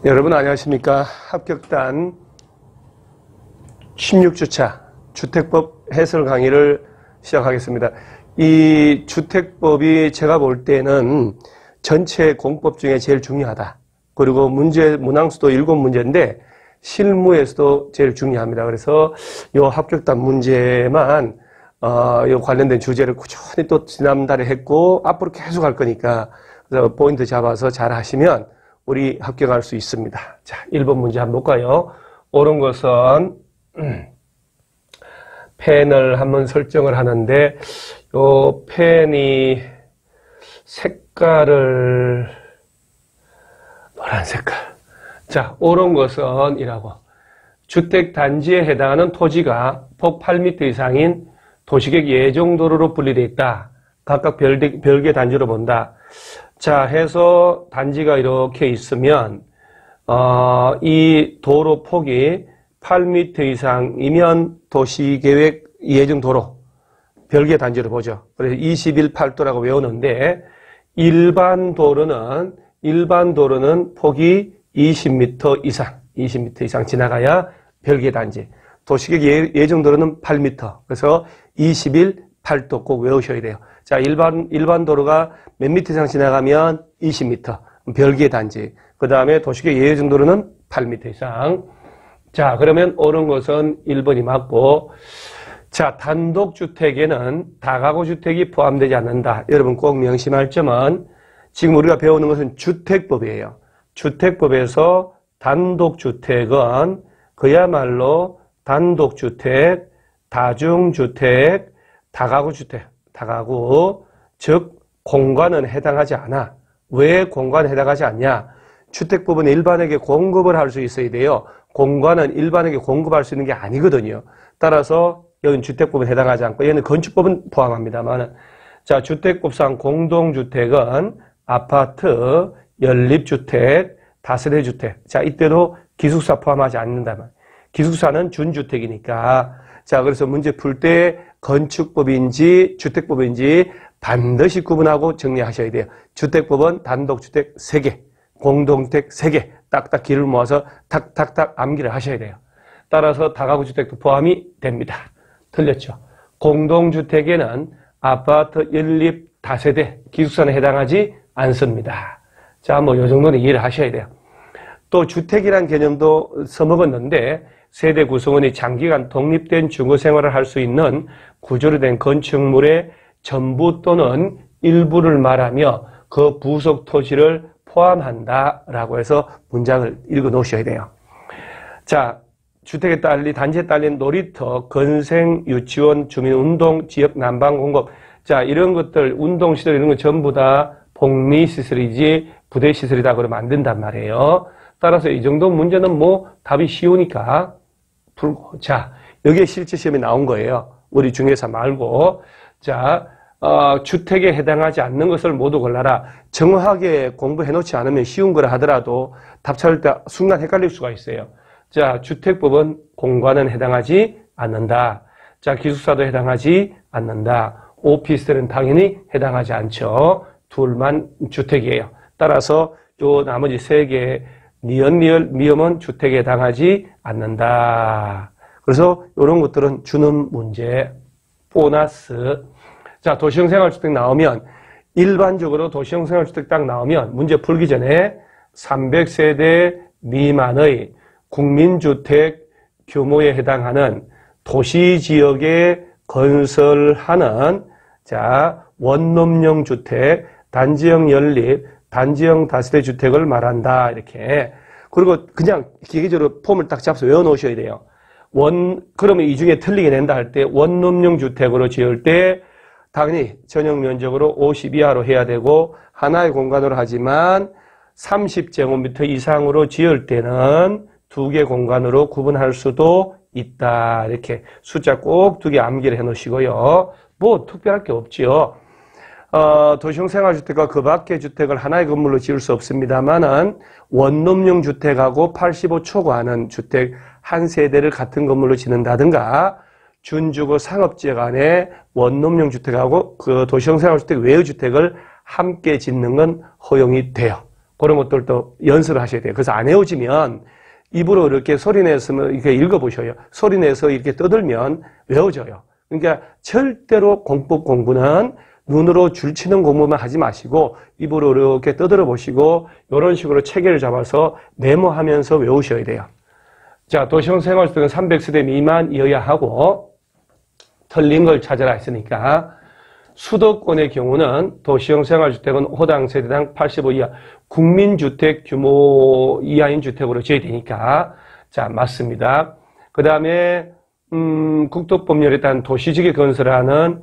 여러분 안녕하십니까. 합격단 16주차 주택법 해설 강의를 시작하겠습니다. 이 주택법이 제가 볼 때는 전체 공법 중에 제일 중요하다. 그리고 문항수도 7문제인데 실무에서도 제일 중요합니다. 그래서 요 합격단 문제만 요 관련된 주제를 꾸준히 또 지난달에 했고 앞으로 계속 할 거니까 그래서 포인트 잡아서 잘 하시면 우리 합격할 수 있습니다. 자, 1번 문제 한번 볼까요? 옳은 것은 펜을 한번 설정을 하는데 요 펜이 색깔을 노란 색깔. 자, 옳은 것은 이라고. 주택단지에 해당하는 토지가 폭 8m 이상인 도시계획 예정도로로 분리되어 있다. 각각 별개 단지로 본다. 자, 해서 단지가 이렇게 있으면 이 도로 폭이 8m 이상이면 도시계획 예정도로 별개 단지로 보죠. 그래서 21팔도라고 외우는데 일반 도로는 폭이 20m 이상 지나가야 별개 단지. 도시계획 예정도로는 8m. 그래서 21팔도 꼭 외우셔야 돼요. 자, 일반 도로가 몇 미터 이상 지나가면 20m. 별개 단지. 그 다음에 도시계획 예정도로는 8m 이상. 자, 그러면 옳은 것은 1번이 맞고, 자, 단독주택에는 다가구 주택이 포함되지 않는다. 여러분 꼭 명심할 점은 지금 우리가 배우는 것은 주택법이에요. 주택법에서 단독주택은 그야말로 단독주택, 다중주택, 다가구, 즉 공간은 해당하지 않아. 왜 공간에 해당하지 않냐? 주택법은 일반에게 공급을 할 수 있어야 돼요. 공간은 일반에게 공급할 수 있는 게 아니거든요. 따라서 여기는 주택법은 해당하지 않고 얘는 건축법은 포함합니다만, 자, 주택법상 공동주택은 아파트, 연립주택, 다세대주택. 자, 이때도 기숙사 포함하지 않는다면, 기숙사는 준주택이니까. 자, 그래서 문제 풀 때 건축법인지 주택법인지 반드시 구분하고 정리하셔야 돼요. 주택법은 단독주택 3개, 공동주택 3개, 딱딱 길을 모아서 탁탁탁 암기를 하셔야 돼요. 따라서 다가구 주택도 포함이 됩니다. 틀렸죠. 공동주택에는 아파트, 연립, 다세대, 기숙사는 해당하지 않습니다. 자, 뭐 요 정도는 이해를 하셔야 돼요. 또 주택이란 개념도 써먹었는데 세대 구성원이 장기간 독립된 주거생활을 할 수 있는 구조로 된 건축물의 전부 또는 일부를 말하며 그 부속 토지를 포함한다라고 해서 문장을 읽어 놓으셔야 돼요. 자, 주택에 딸린, 단지에 딸린 놀이터, 건생, 유치원, 주민운동, 지역 난방 공급. 자, 이런 것들, 운동시설 이런 거 전부 다 복리시설이지 부대시설이다 그러면 안 된단 말이에요. 따라서 이 정도 문제는 뭐 답이 쉬우니까 풀고. 자, 여기에 실제 시험에 나온 거예요. 우리 중개사 말고. 자, 주택에 해당하지 않는 것을 모두 골라라. 정확하게 공부해 놓지 않으면 쉬운 거라 하더라도 답 찾을 때 순간 헷갈릴 수가 있어요. 자, 주택법은 공간은 해당하지 않는다. 자, 기숙사도 해당하지 않는다. 오피스텔은 당연히 해당하지 않죠. 둘만 주택이에요. 따라서 요 나머지 3개 니은, 미음은 주택에 해당하지 않는다. 그래서 이런 것들은 주는 문제, 보너스. 자, 도시형 생활주택 나오면 일반적으로 도시형 생활주택 딱 나오면 문제 풀기 전에 300세대 미만의 국민주택 규모에 해당하는 도시지역에 건설하는 자, 원룸형 주택, 단지형 연립, 단지형 다세대 주택을 말한다. 이렇게. 그리고 그냥 기계적으로 폼을 딱 잡아서 외워 놓으셔야 돼요. 그러면 이 중에 틀리게 낸다 할 때 원룸형 주택으로 지을 때 당연히 전용 면적으로 50 이하로 해야 되고 하나의 공간으로 하지만 30제곱미터 이상으로 지을 때는 2개 공간으로 구분할 수도 있다. 이렇게 숫자 꼭 2개 암기를 해 놓으시고요. 뭐 특별할 게 없지요. 도시형 생활주택과 그 밖의 주택을 하나의 건물로 지을 수 없습니다만은 원룸형 주택하고 85 초과하는 주택 한 세대를 같은 건물로 짓는다든가 준주거 상업지역 안에 원룸형 주택하고 그 도시형 생활주택 외의 주택을 함께 짓는 건 허용이 돼요. 그런 것들도 연습을 하셔야 돼요. 그래서 안 외워지면 입으로 이렇게 소리내서 이렇게 읽어보셔요. 소리내서 이렇게 떠들면 외워져요. 그러니까 절대로 공부는 눈으로 줄치는 공부만 하지 마시고 입으로 이렇게 떠들어 보시고 이런 식으로 체계를 잡아서 메모하면서 외우셔야 돼요. 자, 도시형 생활주택은 300세대 미만이어야 하고 틀린 걸 찾아라 했으니까 수도권의 경우는 도시형 생활주택은 호당 세대당 85 이하 국민주택 규모 이하인 주택으로 지어야 되니까 자, 맞습니다. 그 다음에 국토법률에 따른 도시지기 건설하는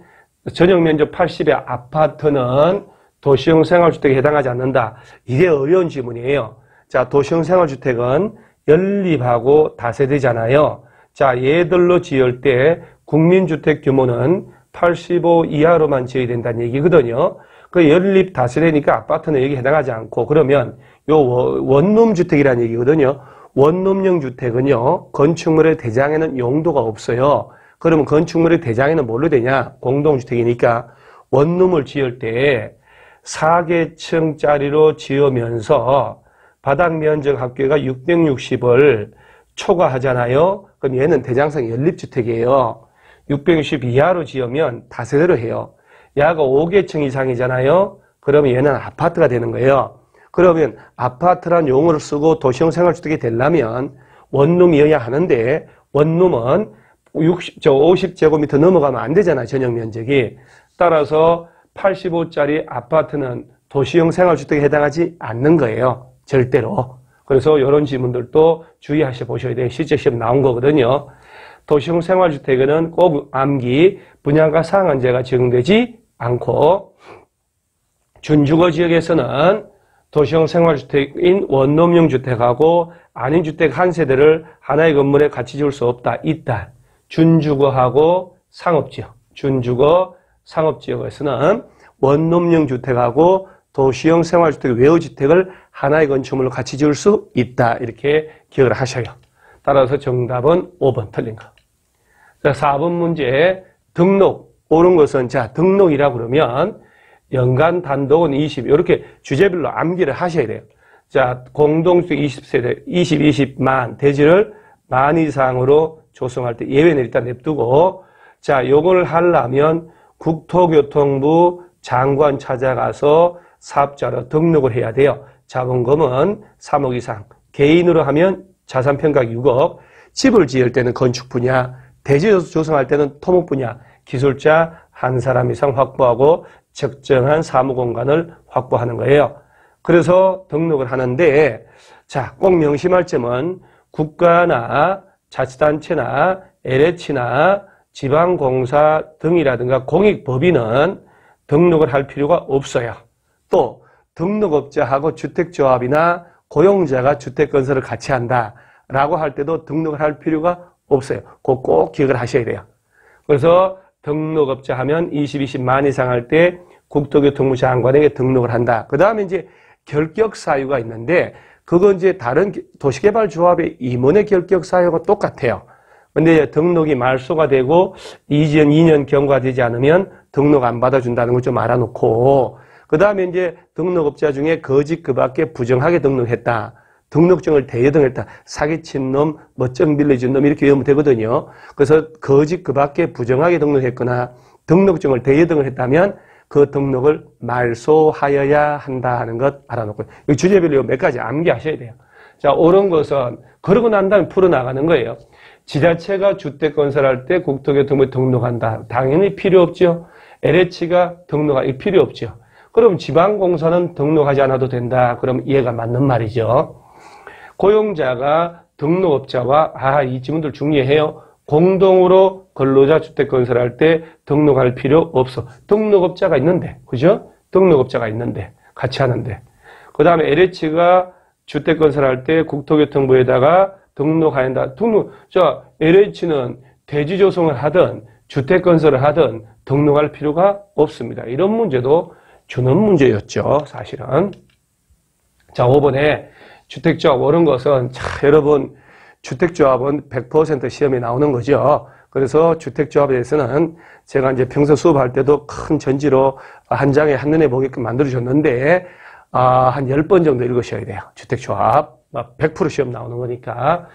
전용면적 80의 아파트는 도시형 생활주택에 해당하지 않는다. 이게 어려운 질문이에요. 자, 도시형 생활주택은 연립하고 다세대잖아요. 자, 얘들로 지을 때 국민주택 규모는 85 이하로만 지어야 된다는 얘기거든요. 그 연립 다세대니까 아파트는 여기 해당하지 않고 그러면 요 원룸주택이라는 얘기거든요. 원룸형 주택은요, 건축물의 대장에는 용도가 없어요. 그러면 건축물의 대장에는 뭘로 되냐? 공동주택이니까 원룸을 지을 때 4개층짜리로 지으면서 바닥 면적 합계가 660을 초과하잖아요. 그럼 얘는 대장성 연립주택이에요. 660 이하로 지으면 다세대로 해요. 야가 5개층 이상이잖아요. 그러면 얘는 아파트가 되는 거예요. 그러면 아파트란 용어를 쓰고 도시형 생활주택이 되려면 원룸이어야 하는데 원룸은 50제곱미터 넘어가면 안 되잖아요. 전용 면적이. 따라서 85짜리 아파트는 도시형 생활주택에 해당하지 않는 거예요. 절대로. 그래서 이런 질문들도 주의하셔 보셔야 돼요. 실제 시험 나온 거거든요. 도시형 생활주택에는 꼭 암기, 분양가 상한제가 적용되지 않고 준주거 지역에서는 도시형 생활주택인 원룸형 주택하고 아닌 주택 한 세대를 하나의 건물에 같이 지을 수 없다. 있다. 준주거하고 상업지역, 준주거 상업지역에서는 원룸형 주택하고 도시형 생활주택 외우주택을 하나의 건축물로 같이 지을 수 있다. 이렇게 기억을 하셔요. 따라서 정답은 5번 틀린 거. 자, 4번 문제 등록. 옳은 것은 자 등록이라 그러면 연간 단독은 20 이렇게 주제별로 암기를 하셔야 돼요. 자, 공동주택 20세대 20만 대지를 만 이상으로 조성할 때 예외는 일단 냅두고 자, 요걸 하려면 국토교통부 장관 찾아가서 사업자로 등록을 해야 돼요. 자본금은 3억 이상, 개인으로 하면 자산평가 6억, 집을 지을 때는 건축 분야, 대지 조성할 때는 토목 분야, 기술자 한 사람 이상 확보하고 적정한 사무공간을 확보하는 거예요. 그래서 등록을 하는데 자, 꼭 명심할 점은 국가나 자치단체나 LH나 지방공사 등이라든가 공익법인은 등록을 할 필요가 없어요. 또 등록업자하고 주택조합이나 고용자가 주택건설을 같이 한다라고 할 때도 등록을 할 필요가 없어요. 그거 꼭 기억을 하셔야 돼요. 그래서 등록업자 하면 20만 이상 할 때 국토교통부 장관에게 등록을 한다. 그 다음에 이제 결격사유가 있는데 그건 이제 다른 도시개발조합의 임원의 결격사유가 똑같아요. 근데 등록이 말소가 되고 2년 경과되지 않으면 등록 안 받아준다는 걸 좀 알아놓고 그 다음에 이제 등록업자 중에 거짓 그 밖에 부정하게 등록했다. 등록증을 대여등했다. 사기친 놈, 멋쩍 빌려준 놈 이렇게 외우면 되거든요. 그래서 거짓 그 밖에 부정하게 등록했거나 등록증을 대여등을 했다면 그 등록을 말소하여야 한다는 것 알아놓고 이 주제별로 몇 가지 암기하셔야 돼요. 자, 옳은 것은 그러고 난 다음에 풀어나가는 거예요. 지자체가 주택 건설할 때 국토교통부에 등록한다. 당연히 필요 없죠. LH가 등록할 필요 없죠. 그럼 지방공사는 등록하지 않아도 된다. 그럼 이해가 맞는 말이죠. 고용자가 등록업자와 이 지문들 중요해요. 공동으로 근로자 주택 건설할 때 등록할 필요 없어. 등록업자가 있는데, 그죠? 등록업자가 있는데 같이 하는데. 그 다음에 LH가 주택 건설할 때 국토교통부에다가 등록해야 한다. 자, LH는 대지 조성을 하든 주택 건설을 하든 등록할 필요가 없습니다. 이런 문제도 주는 문제였죠, 사실은. 자, 5번에 주택조합 옳은 것은, 자, 여러분, 주택조합은 100% 시험에 나오는 거죠. 그래서 주택조합에 대해서는 제가 이제 평소 수업할 때도 큰 전지로 한 장에 한눈에 보게끔 만들어줬는데, 한 10번 정도 읽으셔야 돼요. 주택조합. 100% 시험 나오는 거니까.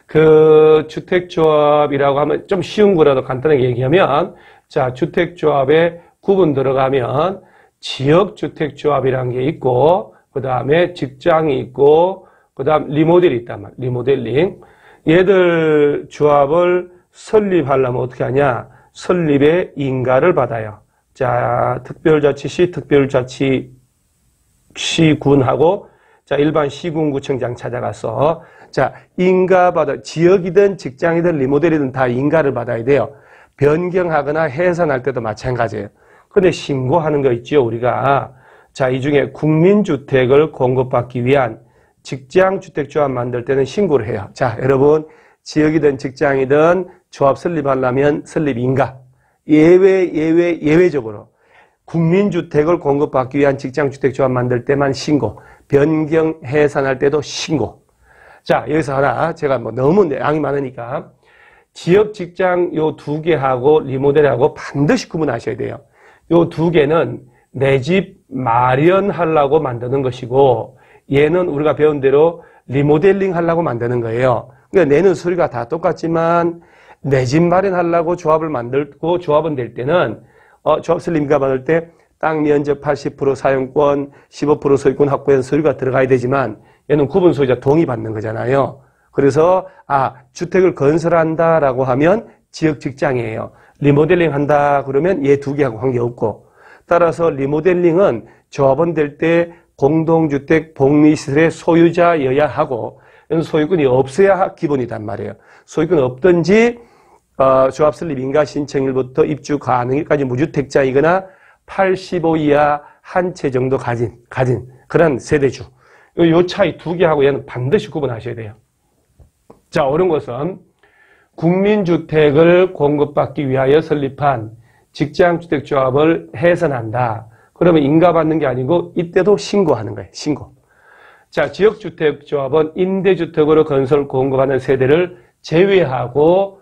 그 주택조합이라고 하면 좀 쉬운 거라도 간단하게 얘기하면, 자, 주택조합에 구분 들어가면 지역주택조합이라는 게 있고, 그 다음에 직장이 있고, 그 다음 리모델이 있단 말이에요. 리모델링. 얘들 조합을 설립하려면 어떻게 하냐? 설립에 인가를 받아요. 자, 특별자치시, 특별자치시군하고, 자, 일반 시군구청장 찾아가서, 자, 인가 받아, 지역이든 직장이든 리모델이든 다 인가를 받아야 돼요. 변경하거나 해산할 때도 마찬가지예요. 근데 신고하는 거 있죠, 우리가. 자, 이 중에 국민주택을 공급받기 위한 직장주택조합 만들 때는 신고를 해요. 자, 여러분, 지역이든 직장이든 조합 설립하려면 설립인가. 예외적으로. 국민주택을 공급받기 위한 직장주택조합 만들 때만 신고. 변경, 해산할 때도 신고. 자, 여기서 하나, 제가 너무 양이 많으니까. 지역, 직장 요 2개하고 리모델하고 반드시 구분하셔야 돼요. 요 2개는 내 집 마련하려고 만드는 것이고, 얘는 우리가 배운 대로 리모델링 하려고 만드는 거예요. 그러니까 내는 소리가 다 똑같지만 내 집 마련하려고 조합을 만들고 조합은 될 때는 조합 설립인가 받을 때 땅 면적 80% 사용권, 15% 소유권 확보해서 소유가 들어가야 되지만 얘는 구분 소유자 동의 받는 거잖아요. 그래서 주택을 건설한다라고 하면 지역 직장이에요. 리모델링 한다 그러면 얘 2개하고 관계없고, 따라서 리모델링은 조합원 될 때 공동주택 복리시설의 소유자여야 하고, 소유권이 없어야 기본이단 말이에요. 소유권 없든지 조합 설립 인가 신청일부터 입주 가능일까지 무주택자이거나 85 이하 한 채 정도 가진 그런 세대주. 요 차이 2개하고 얘는 반드시 구분하셔야 돼요. 자, 옳은 것은 국민주택을 공급받기 위하여 설립한 직장주택조합을 해산한다. 그러면 인가받는 게 아니고 이때도 신고하는 거예요. 신고. 자, 지역주택조합은 임대주택으로 건설 공급하는 세대를 제외하고,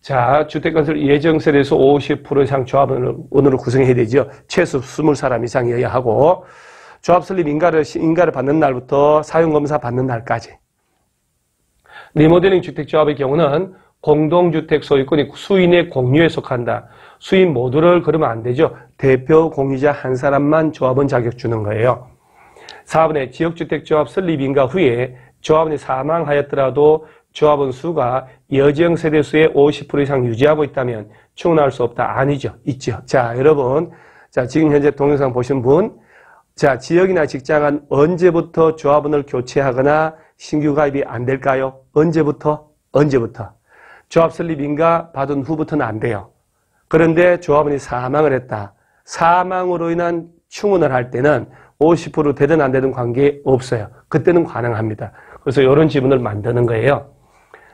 자, 주택건설 예정세대에서 50% 이상 조합원으로 구성해야 되죠. 최소 20사람 이상이어야 하고, 조합 설립 인가를 받는 날부터 사용검사 받는 날까지. 리모델링 주택조합의 경우는 공동주택 소유권이 수인의 공유에 속한다. 수인 모두를 그러면 안 되죠. 대표 공유자 한 사람만 조합원 자격 주는 거예요. 4번에 지역주택조합 설립 인가 후에 조합원이 사망하였더라도 조합원 수가 여지형 세대수의 50% 이상 유지하고 있다면 충원할 수 없다. 아니죠. 있죠. 자, 여러분. 자, 지금 현재 동영상 보신 분. 자, 지역이나 직장은 언제부터 조합원을 교체하거나 신규 가입이 안 될까요? 언제부터? 조합 설립 인가 받은 후부터는 안 돼요. 그런데 조합원이 사망을 했다. 사망으로 인한 충원을 할 때는 50% 되든 안 되든 관계 없어요. 그때는 가능합니다. 그래서 이런 지문을 만드는 거예요.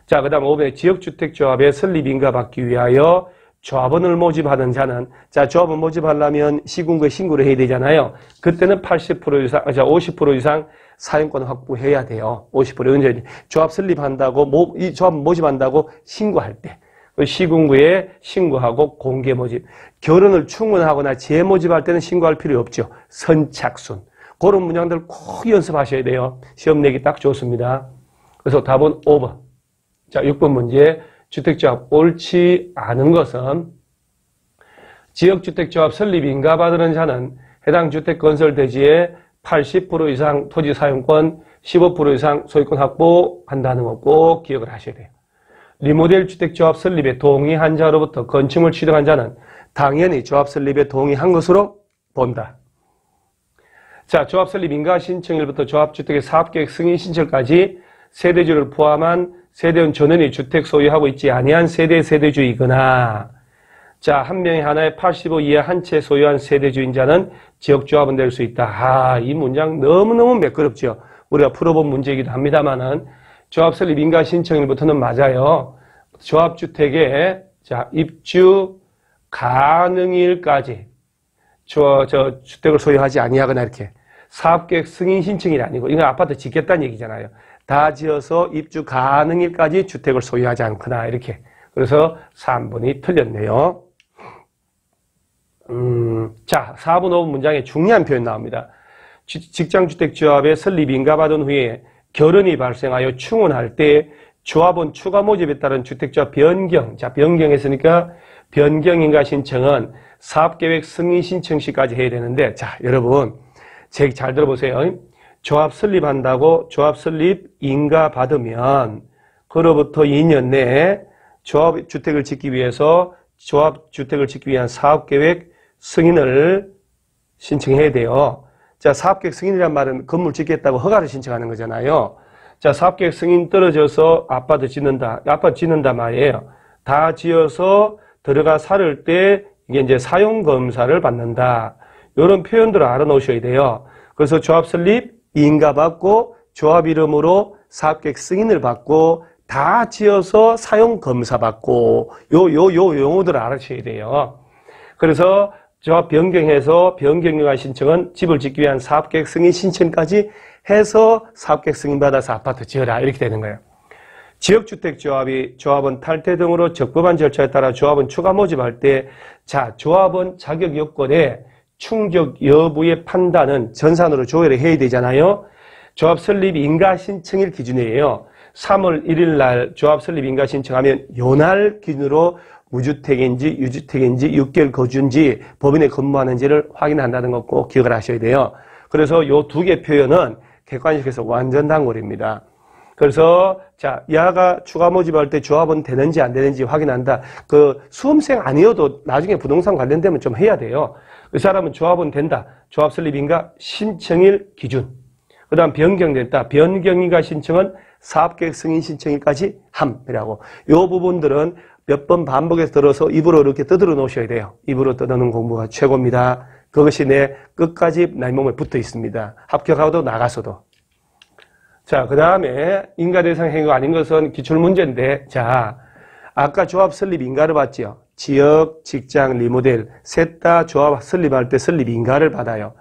자, 그 다음 5번에 지역주택조합의 설립인가 받기 위하여 조합원을 모집하는 자는, 자, 조합원 모집하려면 시군구에 신고를 해야 되잖아요. 그때는 80% 이상, 50% 이상 사용권 확보해야 돼요. 50%. 이제 조합 설립한다고, 이 조합 모집한다고 신고할 때. 시군구에 신고하고 공개 모집. 결혼을 충원하거나 재모집할 때는 신고할 필요 없죠. 선착순. 그런 문장들 꼭 연습하셔야 돼요. 시험 내기 딱 좋습니다. 그래서 답은 5번. 자, 6번 문제. 주택조합 옳지 않은 것은 지역주택조합 설립 인가 받는 자는 해당 주택 건설 대지의 80% 이상 토지 사용권, 15% 이상 소유권 확보한다는 거 꼭 기억을 하셔야 돼요. 리모델 주택조합 설립에 동의한 자로부터 건축물 취득한 자는 당연히 조합 설립에 동의한 것으로 본다. 자, 조합 설립 인가 신청일부터 조합주택의 사업계획 승인 신청까지 세대주를 포함한 세대원 전원이 주택 소유하고 있지 아니한 세대주이거나, 자, 한 명이 하나에 85 이하 한 채 소유한 세대주인 자는 지역조합원 될 수 있다. 이 문장 너무너무 매끄럽죠. 우리가 풀어본 문제이기도 합니다만은 조합 설립 인가 신청일부터는 맞아요. 조합주택에, 자, 입주 가능일까지 주택을 소유하지 아니하거나 이렇게 사업계획 승인 신청이 아니고, 이건 아파트 짓겠다는 얘기잖아요. 다 지어서 입주 가능일까지 주택을 소유하지 않거나 이렇게. 그래서 3번이 틀렸네요. 자, 4번, 5번 문장에 중요한 표현 나옵니다. 직장주택조합의 설립 인가받은 후에 결혼이 발생하여 충원할 때 조합원 추가 모집에 따른 주택조합 변경. 자, 변경했으니까 변경인가 신청은 사업계획 승인 신청 시까지 해야 되는데, 자, 여러분, 제 얘기 잘 들어보세요. 조합 설립한다고 조합 설립 인가 받으면 그로부터 2년 내에 조합 주택을 짓기 위해서 조합 주택을 짓기 위한 사업계획 승인을 신청해야 돼요. 자, 사업계획 승인이란 말은 건물 짓겠다고 허가를 신청하는 거잖아요. 자, 사업계획 승인 떨어져서 아파트 짓는다. 아파트 짓는다 말이에요. 다 지어서 들어가 살을 때 이게 이제 사용검사를 받는다. 이런 표현들을 알아놓으셔야 돼요. 그래서 조합 설립, 인가 받고, 조합 이름으로 사업계획 승인을 받고, 다 지어서 사용검사 받고, 요 용어들을 알아셔야 돼요. 그래서 조합 변경해서 변경인가 신청은 집을 짓기 위한 사업계획 승인 신청까지 해서 사업계획 승인 받아서 아파트 지어라. 이렇게 되는 거예요. 지역주택조합이 조합원 탈퇴 등으로 적법한 절차에 따라 조합원 추가 모집할 때, 자, 조합원 자격 요건에 충족 여부의 판단은 전산으로 조회를 해야 되잖아요. 조합 설립 인가 신청일 기준이에요. 3월 1일 날 조합 설립 인가 신청하면 요날 기준으로 무주택인지 유주택인지 6개월 거주인지 법인에 근무하는지를 확인한다는 거 꼭 기억을 하셔야 돼요. 그래서 요 두 개 표현은 객관식에서 완전 단골입니다. 그래서 자, 야가 추가 모집할 때 조합은 되는지 안 되는지 확인한다. 그 수험생 아니어도 나중에 부동산 관련되면 좀 해야 돼요. 그 사람은 조합은 된다. 조합 설립인가 신청일 기준. 그 다음 변경됐다. 변경인가 신청은 사업계획 승인 신청일까지 함이라고. 요 부분들은 몇 번 반복해서 들어서 입으로 이렇게 떠들어 놓으셔야 돼요. 입으로 떠드는 공부가 최고입니다. 그것이 내 끝까지 내 몸에 붙어 있습니다. 합격하고도 나가서도. 자, 그 다음에 인가대상 행위가 아닌 것은 기출문제인데, 자, 아까 조합 설립 인가를 받죠. 지역, 직장, 리모델 셋 다 조합 설립할 때 설립 인가를 받아요.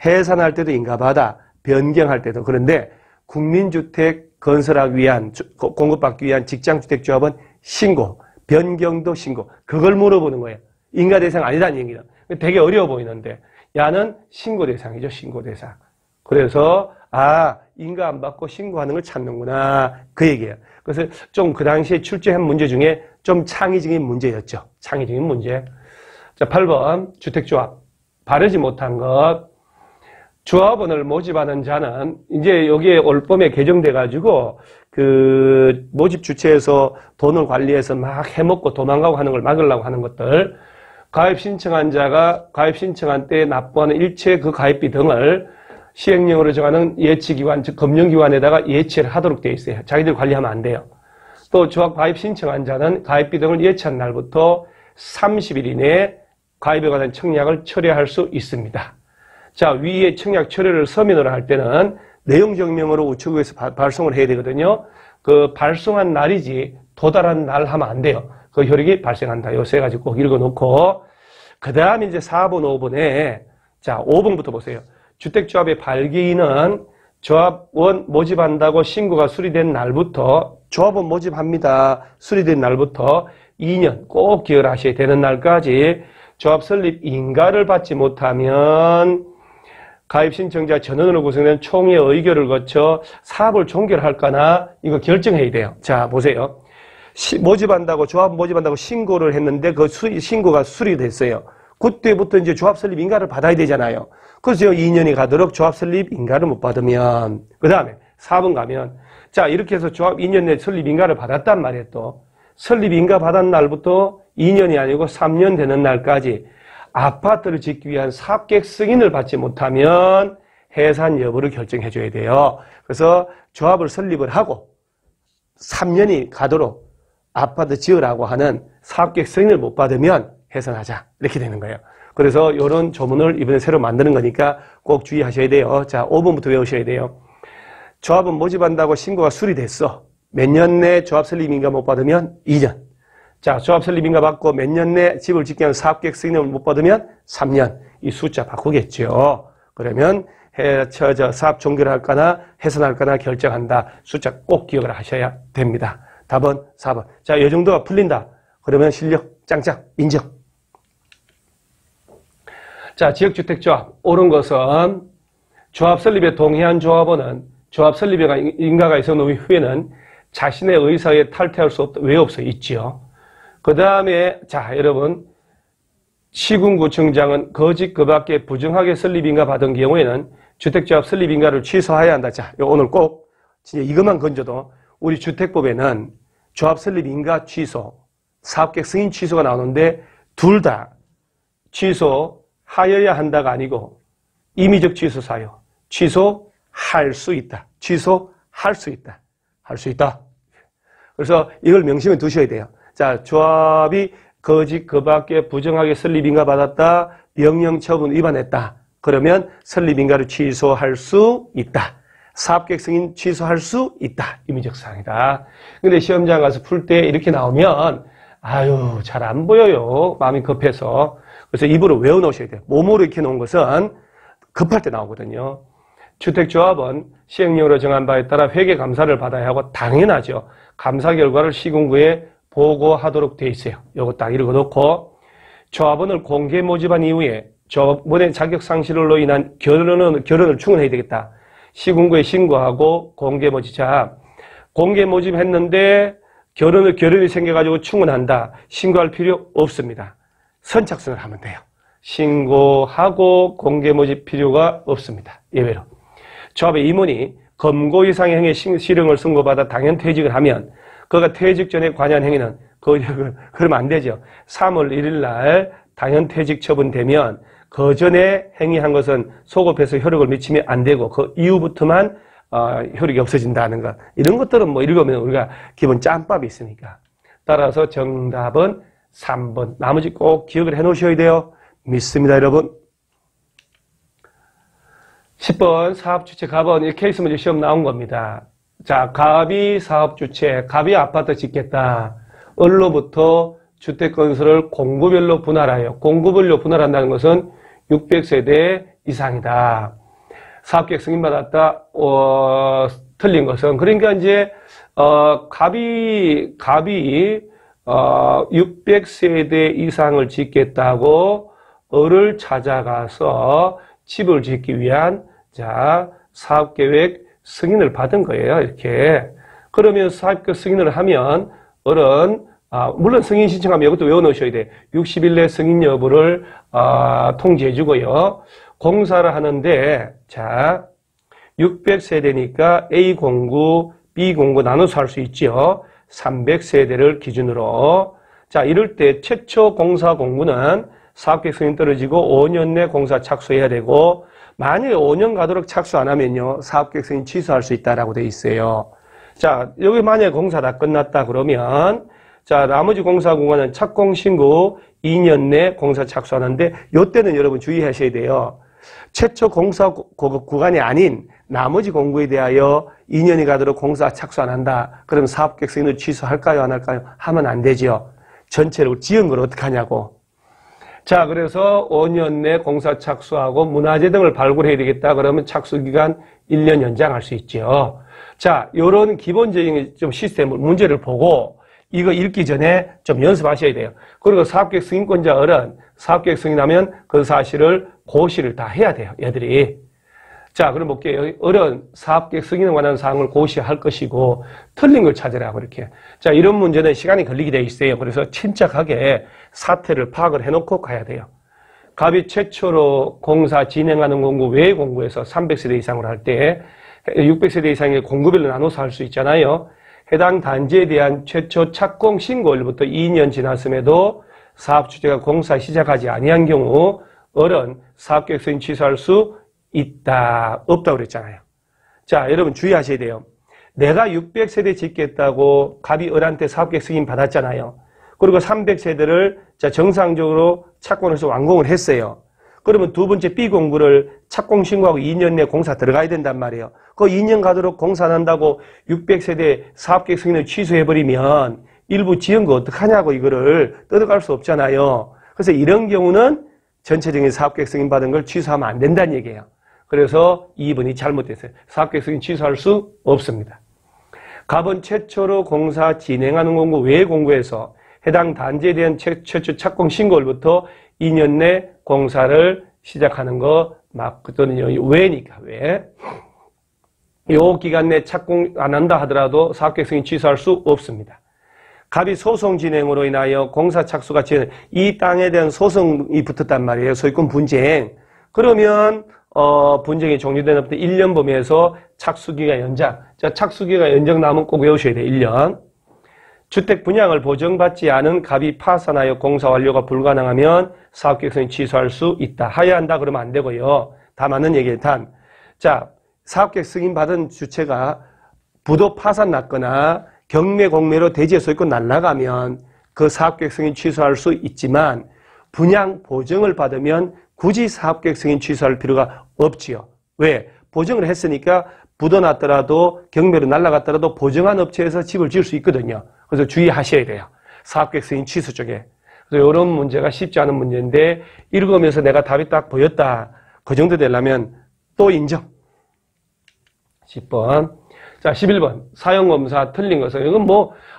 해산할 때도 인가 받아. 변경할 때도. 그런데 국민주택 건설하기 위한, 공급받기 위한 직장주택조합은 신고, 변경도 신고. 그걸 물어보는 거예요. 인가대상 아니라는 얘기다. 되게 어려워 보이는데, 야는 신고대상이죠. 신고대상. 그래서 아, 인가 안 받고 신고하는 걸 찾는구나. 그 얘기예요. 그래서 좀 그 당시에 출제한 문제 중에 좀 창의적인 문제였죠. 창의적인 문제. 자, 8번 주택조합. 바르지 못한 것. 조합원을 모집하는 자는 이제 여기에 올 봄에 개정돼 가지고 그 모집 주체에서 돈을 관리해서 막 해먹고 도망가고 하는 걸 막으려고 하는 것들. 가입 신청한 자가 가입 신청한 때에 납부하는 일체 그 가입비 등을 시행령으로 정하는 예치기관, 즉 금융기관에다가 예치를 하도록 되어 있어요. 자기들 관리하면 안 돼요. 또 조합 가입 신청한 자는 가입비 등을 예치한 날부터 30일 이내에 가입에 관한 청약을 철회할 수 있습니다. 자, 위에 청약 철회를 서면으로 할 때는 내용증명으로 우체국에서 발송을 해야 되거든요. 그 발송한 날이지 도달한 날 하면 안 돼요. 그 효력이 발생한다. 요 세 가지 꼭 읽어놓고 그 다음에 이제 4번, 5번에 자, 5번부터 보세요. 주택조합의 발기인은 조합원 모집한다고 신고가 수리된 날부터 조합원 모집합니다. 수리된 날부터 2년 꼭 기억을 하셔야 되는 날까지 조합 설립 인가를 받지 못하면 가입 신청자 전원으로 구성된 총회 의결을 거쳐 사업을 종결할까나 이거 결정해야 돼요. 자, 보세요. 모집한다고 조합 모집한다고 신고를 했는데 그 신고가 수리됐어요. 그때부터 이제 조합 설립 인가를 받아야 되잖아요. 그래서 2년이 가도록 조합 설립 인가를 못 받으면 그 다음에 4번 가면 자, 이렇게 해서 조합 2년 내 설립 인가를 받았단 말이에요. 또 설립 인가 받은 날부터 2년이 아니고 3년 되는 날까지 아파트를 짓기 위한 사업계획 승인을 받지 못하면 해산 여부를 결정해 줘야 돼요. 그래서 조합을 설립을 하고 3년이 가도록 아파트 지으라고 하는 사업계획 승인을 못 받으면 해산하자. 이렇게 되는 거예요. 그래서 이런 조문을 이번에 새로 만드는 거니까 꼭 주의하셔야 돼요. 자, 5번부터 외우셔야 돼요. 조합은 모집한다고 신고가 수리됐어. 몇 년 내 조합 설립 인가 못 받으면 2년. 자, 조합 설립 인가 받고 몇 년 내 집을 짓기 위한 사업계획 승인을 못 받으면 3년. 이 숫자 바꾸겠죠. 그러면 사업 종결할까나 해산할까나 결정한다. 숫자 꼭 기억을 하셔야 됩니다. 답은 4번. 자, 이 정도가 풀린다. 그러면 실력 짱짱 인정. 자, 지역주택조합 옳은 것은 조합 설립에 동의한 조합원은 조합 설립에 인가가 있어놓은 후에는 자신의 의사에 탈퇴할 수 없다. 왜 없어요? 있지요. 그 다음에 자 여러분 시군구청장은 거짓 그 밖에 부정하게 설립인가 받은 경우에는 주택조합 설립인가를 취소해야 한다. 자 오늘 꼭 진짜 이것만 건져도 우리 주택법에는 조합 설립인가 취소, 사업계획 승인 취소가 나오는데 둘 다 취소하여야 한다가 아니고 임의적 취소 사유, 취소할 수 있다. 취소할 수 있다. 할 수 있다. 그래서 이걸 명심해 두셔야 돼요. 자, 조합이 거짓 그 밖에 부정하게 설립인가 받았다. 명령 처분 위반했다. 그러면 설립인가를 취소할 수 있다. 사업계획 승인 취소할 수 있다. 임의적 사항이다. 근데 시험장 가서 풀 때 이렇게 나오면 아유 잘 안 보여요. 마음이 급해서. 그래서 입으로 외워놓으셔야 돼요. 몸으로 익혀 놓은 것은 급할 때 나오거든요. 주택조합은 시행령으로 정한 바에 따라 회계감사를 받아야 하고 당연하죠. 감사 결과를 시군구에 보고하도록 돼 있어요. 요거 딱 읽어놓고 조합원을 공개 모집한 이후에 조합원의 자격 상실로 인한 결혼을 충원해야 되겠다. 시군구에 신고하고 공개 모집자 공개 모집했는데 결혼이 생겨가지고 충원한다. 신고할 필요 없습니다. 선착순을 하면 돼요. 신고하고 공개 모집 필요가 없습니다. 예외로. 조합의 임원이 검고 이상의 행위 실형을 선고받아 당연 퇴직을 하면 그가 퇴직 전에 관여한 행위는 그러면 안 되죠. 3월 1일 날 당연 퇴직 처분되면 그 전에 행위한 것은 소급해서 효력을 미치면 안 되고 그 이후부터만 효력이 없어진다는 것. 이런 것들은 뭐 읽으면 우리가 기본 짬밥이 있으니까. 따라서 정답은 3번. 나머지 꼭 기억을 해 놓으셔야 돼요. 믿습니다, 여러분. 10번 사업주체 갑은 이 케이스 문제 시험 나온 겁니다. 자, 갑이 사업주체, 갑이 아파트 짓겠다. 을로부터 주택건설을 공구별로 분할하여 공구별로 분할한다는 것은 600세대 이상이다. 사업계획 승인받았다. 틀린 것은 그러니까 이제 갑이 600세대 이상을 짓겠다고 을을 찾아가서 집을 짓기 위한 자 사업계획 승인을 받은 거예요. 이렇게 그러면 사업계획 승인을 하면 을은 물론 승인 신청하면 이것도 외워놓으셔야 돼. 60일 내 승인 여부를 통지해 주고요. 공사를 하는데 자 600세대니까 A 공구, B 공구 나눠서 할 수 있죠. 300세대를 기준으로 자 이럴 때 최초 공사 공구는 사업계획 승인 떨어지고 5년 내 공사 착수해야 되고 만약에 5년 가도록 착수 안 하면요 사업계획 승인 취소할 수 있다라고 돼 있어요. 자 여기 만약에 공사 다 끝났다 그러면 자 나머지 공사 구간은 착공 신고 2년 내 공사 착수하는데 이때는 여러분 주의하셔야 돼요. 최초 공사 구간이 아닌 나머지 공구에 대하여 2년이 가도록 공사 착수 안 한다. 그러면 사업계획 승인을 취소할까요? 안 할까요? 하면 안 되죠. 전체를 지은 걸 어떻게 하냐고. 자, 그래서 5년 내 공사 착수하고 문화재 등을 발굴해야 되겠다. 그러면 착수기간 1년 연장할 수 있죠. 자, 요런 기본적인 좀 시스템을, 문제를 보고 이거 읽기 전에 좀 연습하셔야 돼요. 그리고 사업계획 승인권자 을은 사업계획 승인하면 그 사실을 고시를 다 해야 돼요. 얘들이. 자, 그럼 볼게요. 을은 사업계획 승인에 관한 사항을 고시할 것이고 틀린 걸 찾으라고 이렇게. 자, 이런 문제는 시간이 걸리게 돼 있어요. 그래서 침착하게 사태를 파악을 해놓고 가야 돼요. 갑이 최초로 공사 진행하는 공구 외 공구에서 300세대 이상으로 할 때 600세대 이상의 공구별로 나눠서 할 수 있잖아요. 해당 단지에 대한 최초 착공 신고일부터 2년 지났음에도 사업주체가 공사 시작하지 아니한 경우 을은 사업계획 승인 취소할 수 있다, 없다고 그랬잖아요. 자, 여러분 주의하셔야 돼요. 내가 600세대 짓겠다고 갑이 을한테 사업계획 승인 받았잖아요. 그리고 300세대를 자 정상적으로 착공해서 완공을 했어요. 그러면 두 번째 B 공구를 착공 신고하고 2년 내 공사 들어가야 된단 말이에요. 그 2년 가도록 공사 난다고 600세대 사업계획 승인을 취소해버리면 일부 지은 거 어떡하냐고 이거를 뜯어갈 수 없잖아요. 그래서 이런 경우는 전체적인 사업계획 승인 받은 걸 취소하면 안 된다는 얘기예요. 그래서 2번이 잘못됐어요. 사업계획 승인 취소할 수 없습니다. 갑은 최초로 공사 진행하는 공구 외 공구에서 해당 단지에 대한 최초 착공 신고일부터 2년 내 공사를 시작하는 거 맞거든요. 왜니까, 왜? 요 기간 내 착공 안 한다 하더라도 사업계획 승인 취소할 수 없습니다. 갑이 소송 진행으로 인하여 공사 착수가 이 땅에 대한 소송이 붙었단 말이에요. 소유권 분쟁. 그러면 분쟁이 종료된 후부터 1년 범위에서 착수기간 연장. 자, 착수기간 연장 나오면 꼭 외우셔야 돼요. 1년. 주택 분양을 보정받지 않은 갑이 파산하여 공사 완료가 불가능하면 사업계획 승인 취소할 수 있다. 하야 한다 그러면 안 되고요. 다 맞는 얘기예요. 단. 자, 사업계획 승인 받은 주체가 부도 파산 났거나 경매 공매로 대지의 소유권 날아가면 그 사업계획 승인 취소할 수 있지만 분양 보증을 받으면 굳이 사업계획 승인 취소할 필요가 없지요. 왜? 보증을 했으니까 부도 났더라도 경매로 날아갔더라도 보증한 업체에서 집을 지을 수 있거든요. 그래서 주의하셔야 돼요. 사업계획 승인 취소 쪽에. 그래서 이런 문제가 쉽지 않은 문제인데 읽으면서 내가 답이 딱 보였다. 그 정도 되려면 또 인정. 10번. 자, 11번. 사용검사 틀린 것은, 이건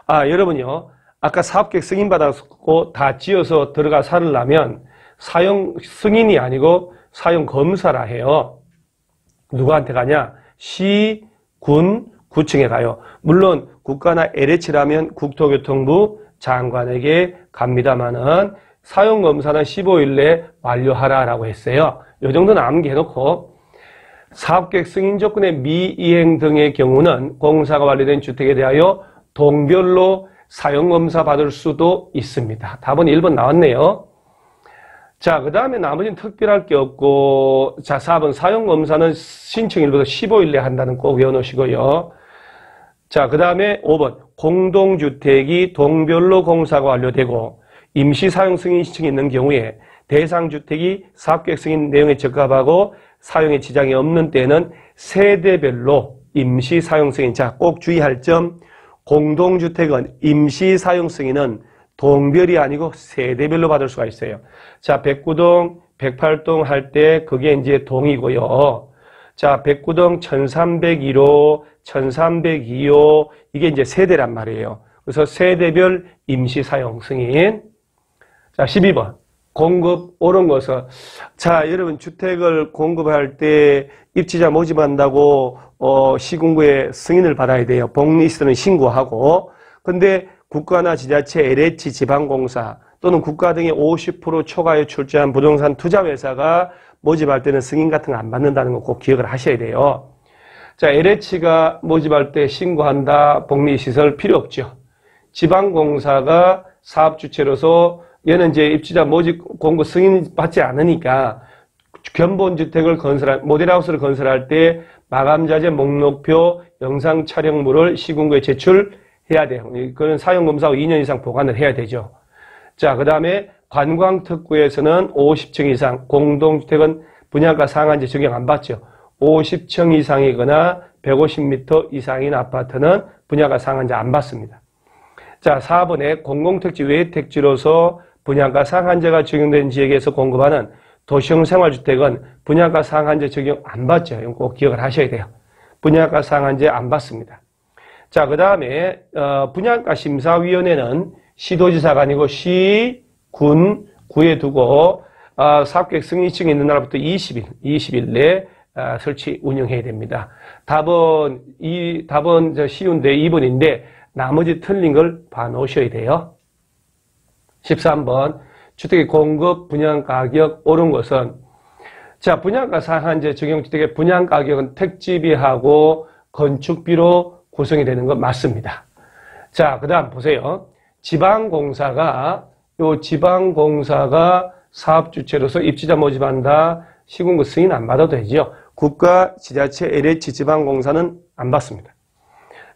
여러분요. 아까 사업계획 승인받았고 다 지어서 들어가 살으려면 사용 승인이 아니고 사용검사라 해요. 누구한테 가냐? 시, 군, 구청에 가요. 물론 국가나 LH라면 국토교통부 장관에게 갑니다만은 사용검사는 15일 내에 완료하라라고 했어요. 이 정도는 암기해놓고 사업계획 승인 조건의 미이행 등의 경우는 공사가 완료된 주택에 대하여 동별로 사용검사 받을 수도 있습니다. 답은 1번 나왔네요. 자, 그 다음에 나머지는 특별할 게 없고, 자, 4번 사용검사는 신청일부터 15일 내에 한다는 꼭 외워놓으시고요. 자, 그 다음에 5번 공동주택이 동별로 공사가 완료되고 임시사용 승인 신청이 있는 경우에 대상주택이 사업계획 승인 내용에 적합하고 사용에 지장이 없는 때는 세대별로 임시사용 승인. 자, 꼭 주의할 점, 공동주택은 임시사용 승인은 동별이 아니고 세대별로 받을 수가 있어요. 자, 109동, 108동 할 때 그게 이제 동이고요. 자, 109동 1301호, 1302호 이게 이제 세대란 말이에요. 그래서 세대별 임시사용 승인. 자, 12번. 공급 옳은 것은, 자, 여러분 주택을 공급할 때 입지자 모집한다고 시군구에 승인을 받아야 돼요. 복리스트는 신고하고. 근데 국가나 지자체, LH 지방공사 또는 국가 등의 50% 초과에 출자한 부동산 투자회사가 모집할 때는 승인 같은 거 안 받는다는 거 꼭 기억을 하셔야 돼요. 자, LH가 모집할 때 신고한다, 복리시설 필요 없죠. 지방공사가 사업주체로서 얘는 이제 입주자 모집 공고 승인 받지 않으니까 견본주택을 모델하우스를 건설할 때 마감자재 목록표 영상 촬영물을 시군구에 제출해야 돼요. 그건 사용검사하고 2년 이상 보관을 해야 되죠. 자, 그 다음에 관광특구에서는 50층 이상, 공동주택은 분양가 상한제 적용 안 받죠. 50층 이상이거나 150m 이상인 아파트는 분양가 상한제 안 받습니다. 자, 4번에 공공택지 외 택지로서 분양가 상한제가 적용된 지역에서 공급하는 도시형 생활주택은 분양가 상한제 적용 안 받죠. 이건 꼭 기억을 하셔야 돼요. 분양가 상한제 안 받습니다. 자, 그 다음에 분양가 심사위원회는 시도지사가 아니고 시, 군, 구에 두고 사업계획 승인증이 있는 날부터 20일 내에 설치 운영해야 됩니다. 답은 쉬운데 2번인데 나머지 틀린 걸 봐놓으셔야 돼요. 13번 주택의 공급 분양가격 오른 것은, 자, 분양가 상한제 적용 주택의 분양가격은 택지비하고 건축비로 구성이 되는 건 맞습니다. 자, 그 다음 보세요. 지방공사가 사업주체로서 입주자 모집한다, 시군구 승인 안 받아도 되죠. 국가, 지자체, LH, 지방공사는 안 받습니다.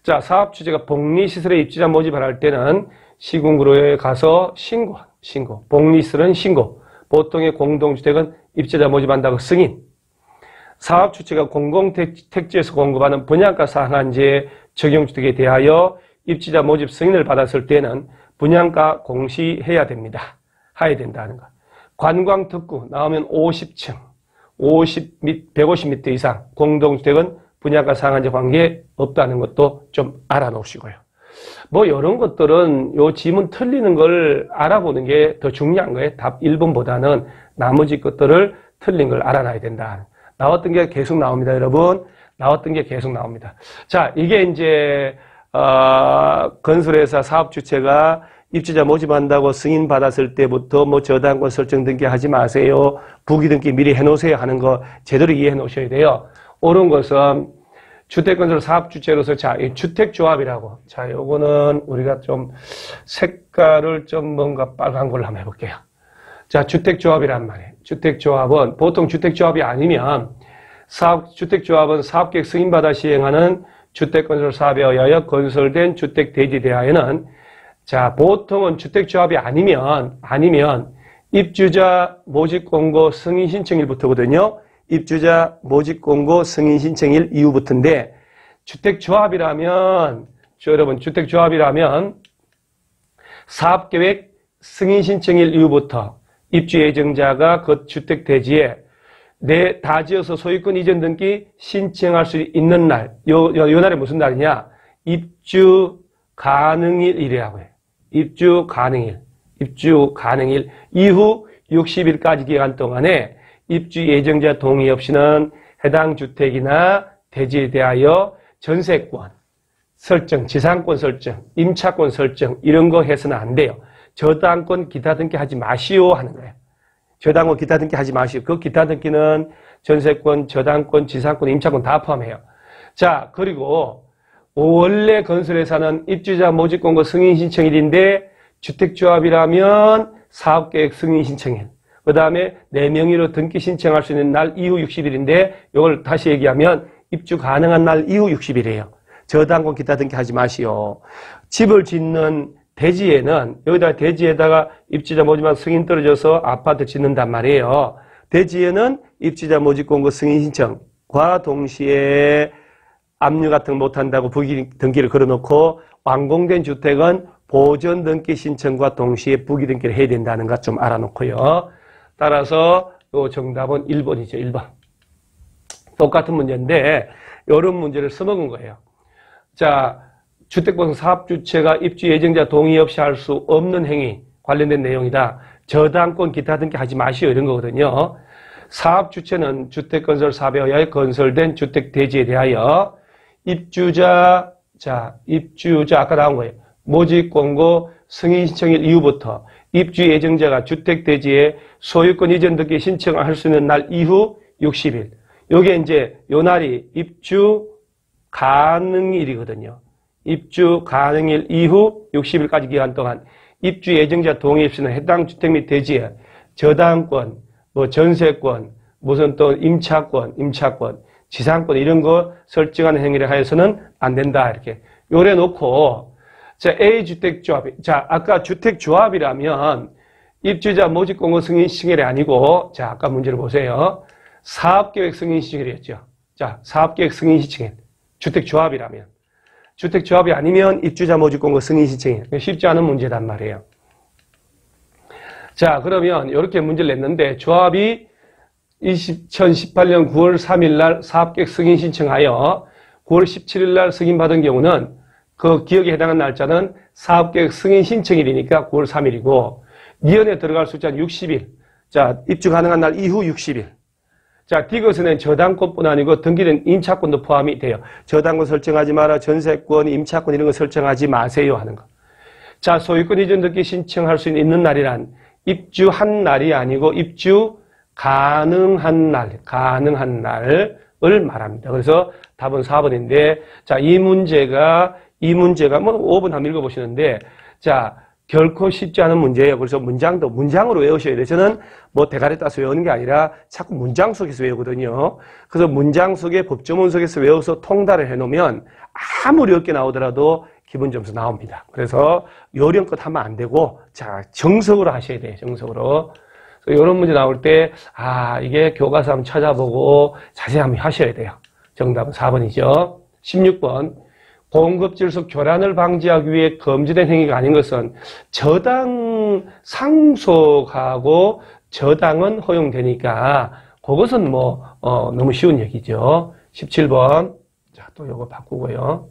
자, 사업주체가 복리시설에 입주자 모집을 할 때는 시군구로에 가서 신고. 복리시설은 신고. 보통의 공동주택은 입주자 모집한다고 승인. 사업주체가 공공택지에서 공급하는 분양가 상한제 적용주택에 대하여 입주자 모집 승인을 받았을 때는 분양가 공시해야 됩니다. 해야 된다는 거. 관광특구 나오면 50층, 150m 이상 공동주택은 분양가 상한제 관계 없다는 것도 좀 알아놓으시고요. 이런 것들은 요 지문 틀리는 걸 알아보는 게 더 중요한 거예요. 답 1번보다는 나머지 것들을 틀린 걸 알아놔야 된다. 나왔던 게 계속 나옵니다, 여러분. 나왔던 게 계속 나옵니다. 자, 이게 이제 건설회사 사업주체가 입주자 모집한다고 승인 받았을 때부터 뭐 저당권 설정 등기 하지 마세요. 부기 등기 미리 해놓으세요 하는 거 제대로 이해해 놓으셔야 돼요. 옳은 것은 주택건설 사업주체로서 자, 이 주택조합이라고. 자, 요거는 우리가 좀 색깔을 좀 뭔가 빨간 걸로 한번 해볼게요. 자, 주택조합이란 말이에요. 주택조합은 보통 주택조합이 아니면 주택조합은 사업계획 승인받아 시행하는 주택건설 사업에 의하여 건설된 주택대지에 대하여는 자, 보통은 주택조합이 아니면 입주자 모집공고 승인신청일부터거든요. 입주자 모집공고 승인신청일 이후부터인데 주택조합이라면 여러분 주택조합이라면 사업계획 승인신청일 이후부터 입주 예정자가 그 주택대지에 다 지어서 소유권 이전 등기 신청할 수 있는 날, 요 날이 무슨 날이냐? 입주 가능일이라고 해요. 입주 가능일 이후 60일까지 기간 동안에 입주 예정자 동의 없이는 해당 주택이나 대지에 대하여 전세권 설정, 지상권 설정, 임차권 설정 이런 거 해서는 안 돼요. 저당권 기타 등기 하지 마시오 하는 거예요. 저당권 기타 등기 하지 마시오. 그 기타 등기는 전세권, 저당권, 지상권, 임차권 다 포함해요. 자, 그리고 원래 건설회사는 입주자 모집공고 승인신청일인데 주택조합이라면 사업계획 승인신청일. 그 다음에 내 명의로 등기 신청할 수 있는 날 이후 60일인데 이걸 다시 얘기하면 입주 가능한 날 이후 60일이에요. 저당권 기타 등기 하지 마시오. 집을 짓는 대지에는 여기다가 대지에다가 입주자 모집만 승인 떨어져서 아파트 짓는단 말이에요. 대지에는 입주자 모집 공고 승인 신청과 동시에 압류 같은 거 못한다고 부기 등기를 걸어놓고 완공된 주택은 보전 등기 신청과 동시에 부기 등기를 해야 된다는 것 좀 알아놓고요. 따라서 요 정답은 1번이죠. 1번. 똑같은 문제인데 이런 문제를 써먹은 거예요. 자, 주택분석 사업주체가 입주 예정자 동의 없이 할 수 없는 행위 관련된 내용이다. 저당권 기타 등기 하지 마시오 이런 거거든요. 사업주체는 주택건설 사업에 의하여 건설된 주택대지에 대하여 입주자 아까 나온 거예요. 모집공고 승인신청일 이후부터 입주 예정자가 주택대지에 소유권 이전 등기 신청을 할 수 있는 날 이후 60일. 요게 이제 요 날이 입주 가능일이거든요. 입주 가능일 이후 60일까지 기간 동안 입주 예정자 동의 없이는 해당 주택 및 대지에 저당권, 뭐 전세권, 무슨 또 임차권, 지상권 이런 거 설정하는 행위를 하여서는 안 된다 이렇게 요래 놓고 자 A 주택조합 자 아까 주택조합이라면 입주자 모집공고 승인신청일이 아니고 자 아까 문제를 보세요. 사업계획 승인신청일이었죠. 자 사업계획 승인신청일 주택조합이라면 주택조합이 아니면 입주자 모집공고 승인신청일 쉽지 않은 문제단 말이에요. 자 그러면 이렇게 문제를 냈는데 조합이 2018년 9월 3일 날 사업계획 승인 신청하여 9월 17일 날 승인받은 경우는 그 기억에 해당하는 날짜는 사업계획 승인 신청일이니까 9월 3일이고 미연에 들어갈 숫자는 60일. 자, 입주 가능한 날 이후 60일. 자, 디귿에는 저당권뿐 아니고 등기된 임차권도 포함이 돼요. 저당권 설정하지 마라. 전세권, 임차권 이런 거 설정하지 마세요 하는 거. 자, 소유권 이전 등기 신청할 수 있는 날이란 입주한 날이 아니고 입주 가능한 날을 말합니다. 그래서 답은 4번인데, 자, 이 문제가 뭐 5번 한번 읽어보시는데, 자, 결코 쉽지 않은 문제예요. 그래서 문장으로 외우셔야 돼요. 저는 뭐 대가리 따서 외우는 게 아니라 자꾸 문장 속에서 외우거든요. 그래서 문장 속에 법조문 속에서 외워서 통달을 해놓으면 아무리 어렵게 나오더라도 기본 점수 나옵니다. 그래서 요령껏 하면 안 되고, 자, 정석으로 하셔야 돼요. 정석으로. 이런 문제 나올 때, 이게 교과서 한번 찾아보고 자세히 한번 하셔야 돼요. 정답은 4번이죠. 16번. 공급질서 교란을 방지하기 위해 금지된 행위가 아닌 것은 저당 상속하고 저당은 허용되니까 그것은 뭐, 너무 쉬운 얘기죠. 17번. 자, 또 요거 바꾸고요.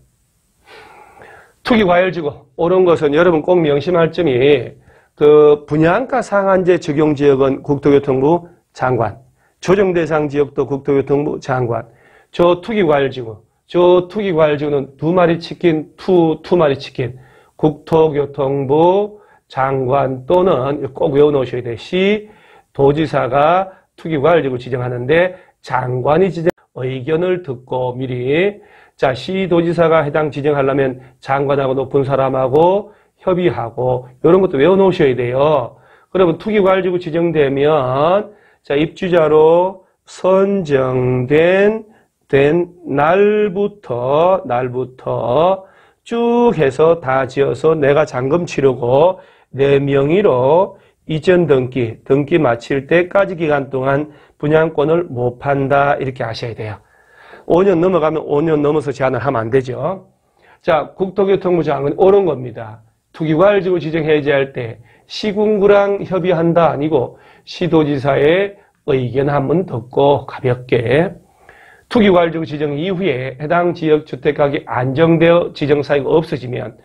투기과열지구. 옳은 것은 여러분 꼭 명심할 점이 그 분양가 상한제 적용 지역은 국토교통부 장관, 조정대상 지역도 국토교통부 장관. 저 투기과열지구. 저 투기과열지구는 두 마리 치킨, 두 마리 치킨. 국토교통부 장관 또는 꼭 외워놓으셔야 돼. 시 도지사가 투기과열지구 지정하는데 장관이 지정 의견을 듣고 미리 자 시도지사가 해당 지정하려면 장관하고 높은 사람하고 협의하고 이런 것도 외워놓으셔야 돼요. 그러면 투기과열지구 지정되면 자 입주자로 선정된 날부터 쭉 해서 다 지어서 내가 잔금 치르고 내 명의로 이전 등기 마칠 때까지 기간 동안 분양권을 못 판다 이렇게 아셔야 돼요. 5년 넘어가면 5년 넘어서 제한을 하면 안 되죠. 자, 국토교통부 장관이 옳은 겁니다. 투기과열지구 지정 해제할 때 시군구랑 협의한다 아니고 시도지사의 의견 한번 듣고 가볍게 투기과열지구 지정 이후에 해당 지역 주택가격이 안정되어 지정사유가 없어지면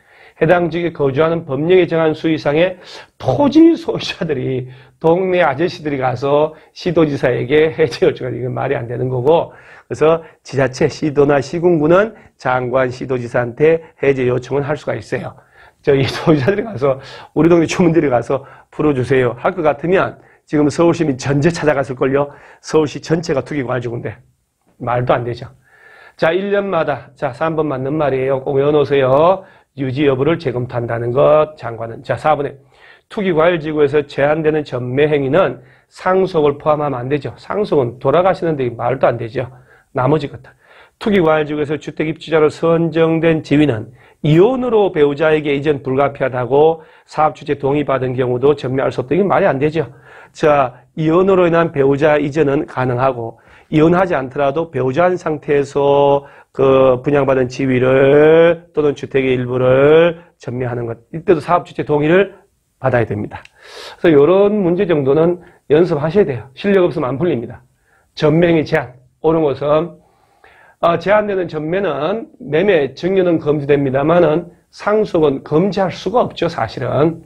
해당 지역에 거주하는 법령에 정한 수 이상의 토지 소유자들이 동네 아저씨들이 가서 시도지사에게 해제 요청하는 이건 말이 안 되는 거고 그래서 지자체 시도나 시군구는 장관 시도지사한테 해제 요청을 할 수가 있어요. 저희 소유자들이 가서 우리 동네 주민들이 가서 풀어주세요 할 것 같으면 지금 서울시민 전체 찾아갔을걸요. 서울시 전체가 투기과열지구인데 말도 안 되죠. 자 1년마다 자 3번 맞는 말이에요. 꼭 외워놓으세요. 유지 여부를 재검토한다는 것 장관은. 자 4번에 투기과열지구에서 제한되는 전매 행위는 상속을 포함하면 안 되죠. 상속은 돌아가시는데 말도 안 되죠. 나머지 것들. 투기과열지구에서 주택 입주자로 선정된 지위는 이혼으로 배우자에게 이전 불가피하다고 사업주체 동의받은 경우도 전매할 수 없다. 이게 말이 안 되죠. 자 이혼으로 인한 배우자 이전은 가능하고 이혼하지 않더라도 배우자인 상태에서 그 분양받은 지위를 또는 주택의 일부를 전매하는 것. 이때도 사업주체 동의를 받아야 됩니다. 그래서 이런 문제 정도는 연습하셔야 돼요. 실력 없으면 안 풀립니다. 전매행위 제한. 옳은 것은 제한되는 전매는 매매 증여는 금지됩니다만은 상속은 금지할 수가 없죠. 사실은.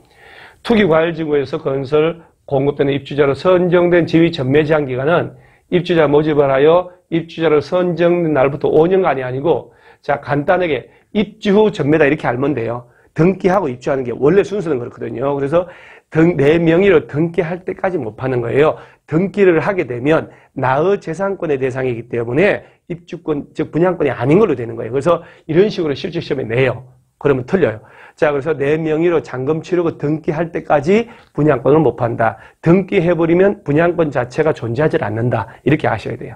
투기과열지구에서 건설 공급되는 입주자로 선정된 지위 전매 제한 기간은 입주자 모집을 하여 입주자로 선정된 날부터 5년간이 아니고 자 간단하게 입주 후 전매다 이렇게 알면 돼요. 등기하고 입주하는 게 원래 순서는 그렇거든요. 그래서 내 명의로 등기할 때까지 못 파는 거예요. 등기를 하게 되면 나의 재산권의 대상이기 때문에 입주권 즉 분양권이 아닌 걸로 되는 거예요. 그래서 이런 식으로 실질 시험에 내요. 그러면 틀려요. 자, 그래서 내 명의로 잔금 치르고 등기할 때까지 분양권을 못 판다. 등기해버리면 분양권 자체가 존재하지 않는다. 이렇게 아셔야 돼요.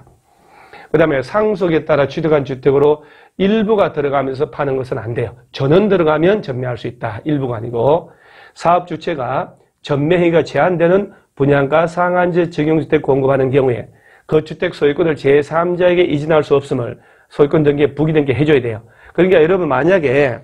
그 다음에 상속에 따라 취득한 주택으로 일부가 들어가면서 파는 것은 안 돼요. 전원 들어가면 전매할 수 있다. 일부가 아니고. 사업 주체가 전매행위가 제한되는 분양가 상한제 적용주택 공급하는 경우에 그 주택 소유권을 제3자에게 이전할 수 없음을 소유권 등기에 부기등기 해줘야 돼요. 그러니까 여러분 만약에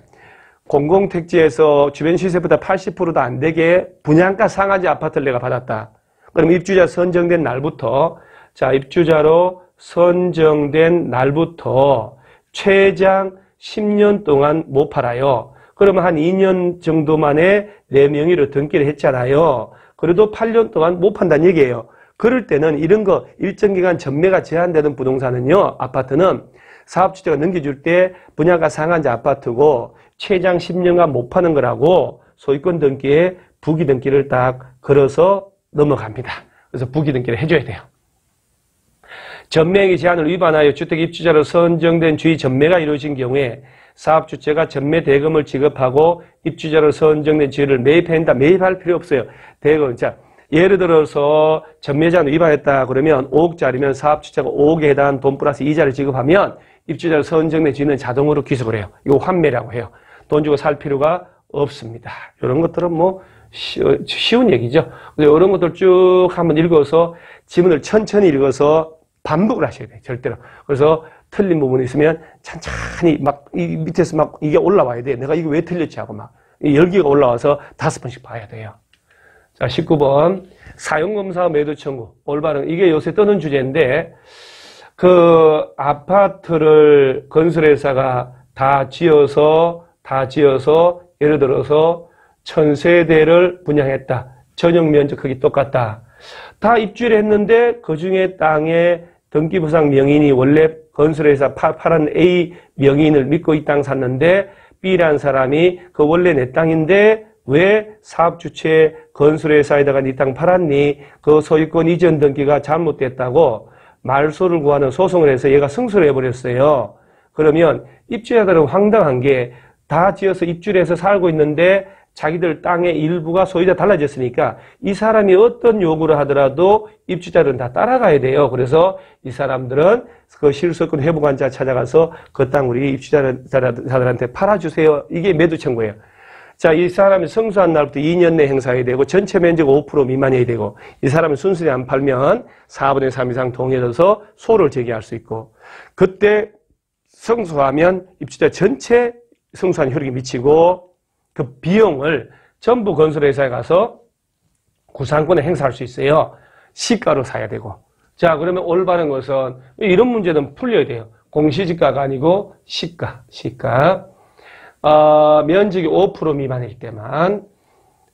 공공택지에서 주변 시세보다 80%도 안 되게 분양가 상한제 아파트를 내가 받았다. 그럼 입주자 선정된 날부터 자 입주자로 선정된 날부터 최장 10년 동안 못 팔아요. 그러면 한 2년 정도 만에 내 명의로 등기를 했잖아요. 그래도 8년 동안 못 판다는 얘기예요. 그럴 때는 이런 거 일정 기간 전매가 제한되는 부동산은요. 아파트는 사업주체가 넘겨줄 때 분양가 상한제 아파트고 최장 10년간 못 파는 거라고 소유권 등기에 부기 등기를 딱 걸어서 넘어갑니다. 그래서 부기 등기를 해줘야 돼요. 전매행위 제한을 위반하여 주택 입주자로 선정된 주의 전매가 이루어진 경우에 사업주체가 전매 대금을 지급하고 입주자로 선정된 지위를 매입한다. 매입할 필요 없어요. 대금. 자, 예를 들어서 전매 제한을 위반했다 그러면 5억짜리면 사업주체가 5억에 해당한 돈 플러스 이자를 지급하면 입주자로 선정된 지위는 자동으로 귀속을 해요. 이거 환매라고 해요. 돈 주고 살 필요가 없습니다. 이런 것들은 뭐 쉬운 얘기죠. 이런 것들 쭉 한번 읽어서 지문을 천천히 읽어서 반복을 하셔야 돼요. 절대로. 그래서 틀린 부분이 있으면 천천히 막 이 밑에서 막 이게 올라와야 돼. 내가 이거 왜 틀렸지 하고 막 열기가 올라와서 5번씩 봐야 돼요. 자, 19번 사용검사 매도 청구 올바른 이게 요새 떠는 주제인데 그 아파트를 건설회사가 다 지어서 예를 들어서 1000세대를 분양했다. 전용 면적 크기 똑같다. 다 입주를 했는데 그 중에 땅에 등기부상 명인이 원래 건설회사 팔은 A 명인을 믿고 이 땅 샀는데 B라는 사람이 그 원래 내 땅인데 왜 사업주체 건설회사에다가 네 땅 팔았니? 그 소유권 이전 등기가 잘못됐다고 말소를 구하는 소송을 해서 얘가 승소를 해버렸어요. 그러면 입주자들은 황당한 게 다 지어서 입주를 해서 살고 있는데 자기들 땅의 일부가 소유자 달라졌으니까 이 사람이 어떤 요구를 하더라도 입주자들은 다 따라가야 돼요. 그래서 이 사람들은 그 실소유권 회복환자 찾아가서 그 땅 우리 입주자들한테 팔아주세요. 이게 매도 청구예요. 자, 이 사람이 승소한 날부터 2년 내 행사해야 되고 전체 면적 5% 미만이어야 되고 이 사람이 순순히 안 팔면 4분의 3 이상 동의해서 소를 제기할 수 있고 그때 승소하면 입주자 전체 승소한 효력이 미치고 그 비용을 전부 건설회사에 가서 구상권에 행사할 수 있어요. 시가로 사야 되고. 자, 그러면 올바른 것은 이런 문제는 풀려야 돼요. 공시지가가 아니고 시가. 면적이 5% 미만일 때만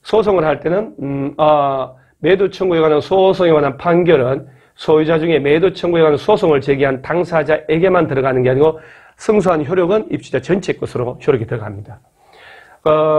소송을 할 때는 매도 청구에 관한 소송에 관한 판결은 소유자 중에 매도 청구에 관한 소송을 제기한 당사자에게만 들어가는 게 아니고 승소한 효력은 입주자 전체 것으로 효력이 들어갑니다.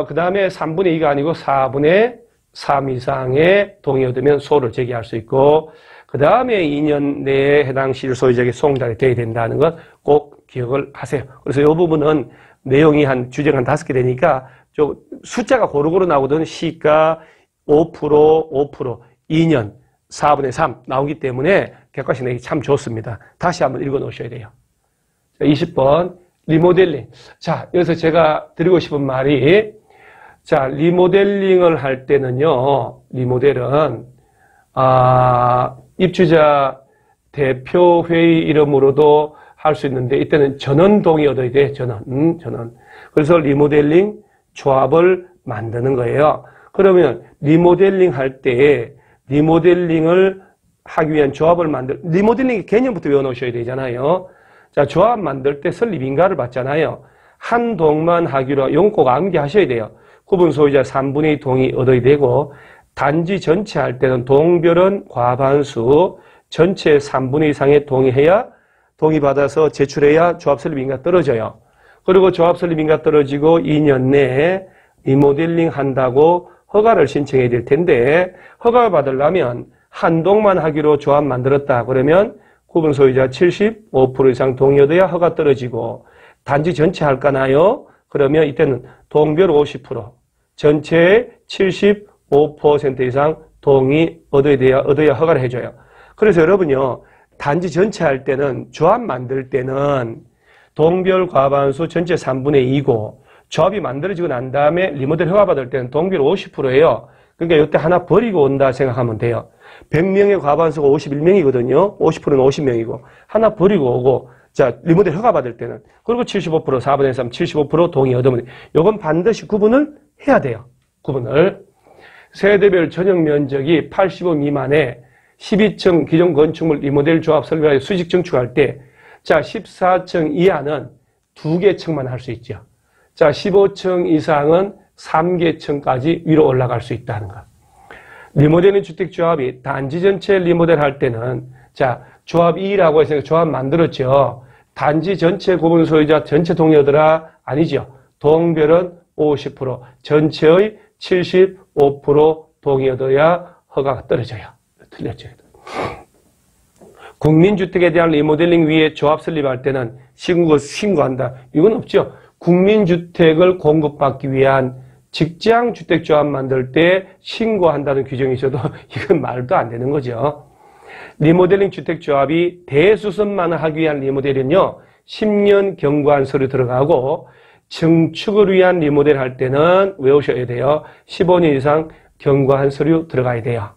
그 다음에 3분의 2가 아니고 4분의 3 이상의 동의 얻으면 소를 제기할 수 있고 그 다음에 2년 내에 해당 실소유자에게 송달이 돼야 된다는 건 꼭 기억을 하세요. 그래서 이 부분은 내용이 주제가 한 5개 되니까 좀 숫자가 고루고루 나오거든. 시가 5%, 2년, 4분의 3 나오기 때문에 객관식 내기 참 좋습니다. 다시 한번 읽어 놓으셔야 돼요. 20번 리모델링. 자, 여기서 제가 드리고 싶은 말이 자, 리모델링을 할 때는요. 리모델은 입주자 대표회의 이름으로도 할 수 있는데 이때는 전원 동의 얻어야 돼. 전원. 그래서 리모델링 조합을 만드는 거예요. 그러면 리모델링 할 때 리모델링을 하기 위한 조합을 리모델링의 개념부터 외워놓으셔야 되잖아요. 자, 조합 만들 때 설립인가를 받잖아요. 한 동만 하기로 이건 꼭 암기하셔야 돼요. 구분 소유자 3분의 2 동의 얻어야 되고 단지 전체 할 때는 동별은 과반수 전체 3분의 2 이상의 동의받아서 제출해야 조합 설립인가 떨어져요. 그리고 조합 설립인가 떨어지고 2년 내에 리모델링 한다고 허가를 신청해야 될 텐데 허가를 받으려면 한 동만 하기로 조합 만들었다. 그러면 구분 소유자 75% 이상 동의 얻어야 허가 떨어지고 단지 전체 할까나요? 그러면 이때는 동별 50%, 전체의 75% 이상 동의 얻어야 허가를 해줘요. 그래서 여러분요, 단지 전체 할 때는 조합 만들 때는 동별 과반수 전체 3분의 2고 조합이 만들어지고 난 다음에 리모델 허가 받을 때는 동별 50%예요. 그러니까 이때 하나 버리고 온다 생각하면 돼요. 100명의 과반수가 51명이거든요. 50%는 50명이고 하나 버리고 오고 자 리모델 허가 받을 때는 그리고 75% 4분의 3 75% 동의 얻으면 이건 반드시 구분을 해야 돼요. 구분을 세대별 전용 면적이 85 미만의 12층 기존 건축물 리모델 조합 설계하여 수직 증축할 때 자 14층 이하는 2개 층만 할 수 있죠. 자 15층 이상은 3개 층까지 위로 올라갈 수 있다는 것. 리모델링 주택조합이 단지 전체 리모델 할 때는 자 조합 2라고 해서 조합 만들었죠. 단지 전체 구분 소유자 전체 동의 얻으라 아니죠. 동별은 50% 전체의 75% 동의 얻어야 허가가 떨어져요. 틀렸죠. 국민주택에 대한 리모델링 위에 조합 설립할 때는 신고한다. 이건 없죠. 국민주택을 공급받기 위한 직장주택조합 만들 때 신고한다는 규정이 있어도 이건 말도 안 되는 거죠. 리모델링 주택조합이 대수선만 하기 위한 리모델은요. 10년 경과한 서류 들어가고 증축을 위한 리모델 할 때는 외우셔야 돼요. 15년 이상 경과한 서류 들어가야 돼요.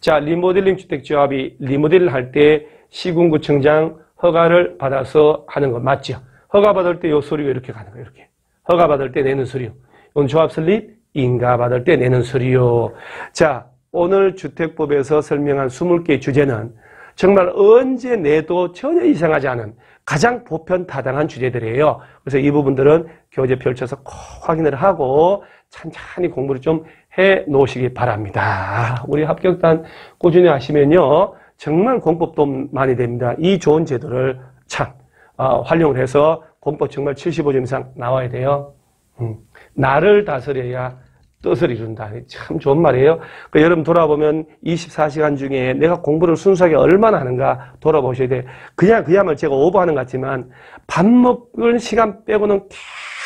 자, 리모델링 주택조합이 리모델을 할 때 시군구청장 허가를 받아서 하는 거 맞죠? 허가 받을 때 요 서류가 이렇게 가는 거예요. 이렇게. 허가 받을 때 내는 서류. 이건 조합 설립, 인가 받을 때 내는 서류. 자, 오늘 주택법에서 설명한 20개의 주제는 정말 언제 내도 전혀 이상하지 않은 가장 보편 타당한 주제들이에요. 그래서 이 부분들은 교재 펼쳐서 꼭 확인을 하고 찬찬히 공부를 좀 해 놓으시기 바랍니다. 우리 합격단 꾸준히 하시면요. 정말 공법 도움 많이 됩니다. 이 좋은 제도를 참 활용을 해서 공법 정말 75점 이상 나와야 돼요. 나를 다스려야 뜻을 이룬다. 참 좋은 말이에요. 여러분 돌아보면 24시간 중에 내가 공부를 순수하게 얼마나 하는가 돌아보셔야 돼요. 그야말로 제가 오버하는 것 같지만 밥 먹을 시간 빼고는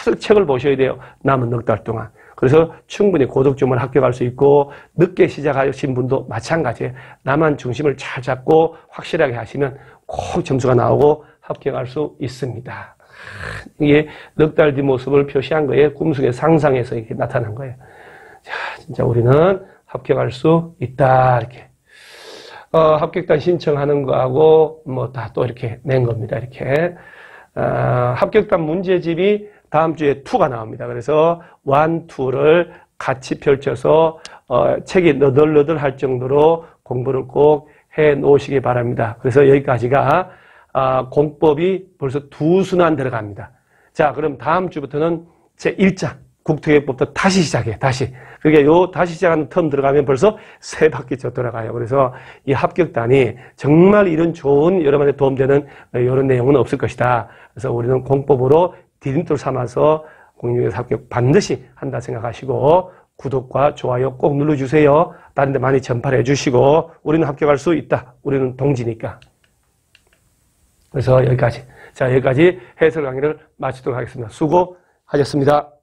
계속 책을 보셔야 돼요. 남은 넉 달 동안. 그래서 충분히 고득점을 합격할 수 있고 늦게 시작하신 분도 마찬가지예요. 나만 중심을 잘 잡고 확실하게 하시면 꼭 점수가 나오고 합격할 수 있습니다. 이게 넉 달 뒤 모습을 표시한 거예요. 꿈속의 상상에서 이렇게 나타난 거예요. 자, 진짜 우리는 합격할 수 있다. 이렇게. 합격단 신청하는 거하고 뭐 다 또 이렇게 낸 겁니다. 이렇게. 합격단 문제집이 다음 주에 2가 나옵니다. 그래서 1, 2를 같이 펼쳐서 책이 너덜너덜 할 정도로 공부를 꼭 해 놓으시기 바랍니다. 그래서 여기까지가 공법이 벌써 2순환 들어갑니다. 자, 그럼 다음 주부터는 제 1장 국토개혁법도 다시 시작해요. 다시. 그러니까 요 다시 시작하는 텀 들어가면 벌써 3바퀴 돌아가요. 그래서 이 합격단이 정말 이런 좋은 여러분한테 도움되는 이런 내용은 없을 것이다. 그래서 우리는 공법으로 디딤돌 삼아서 공인중개사 합격 반드시 한다 생각하시고 구독과 좋아요 꼭 눌러주세요. 다른 데 많이 전파를 해주시고 우리는 합격할 수 있다. 우리는 동지니까. 그래서 여기까지. 자, 여기까지 해설 강의를 마치도록 하겠습니다. 수고하셨습니다.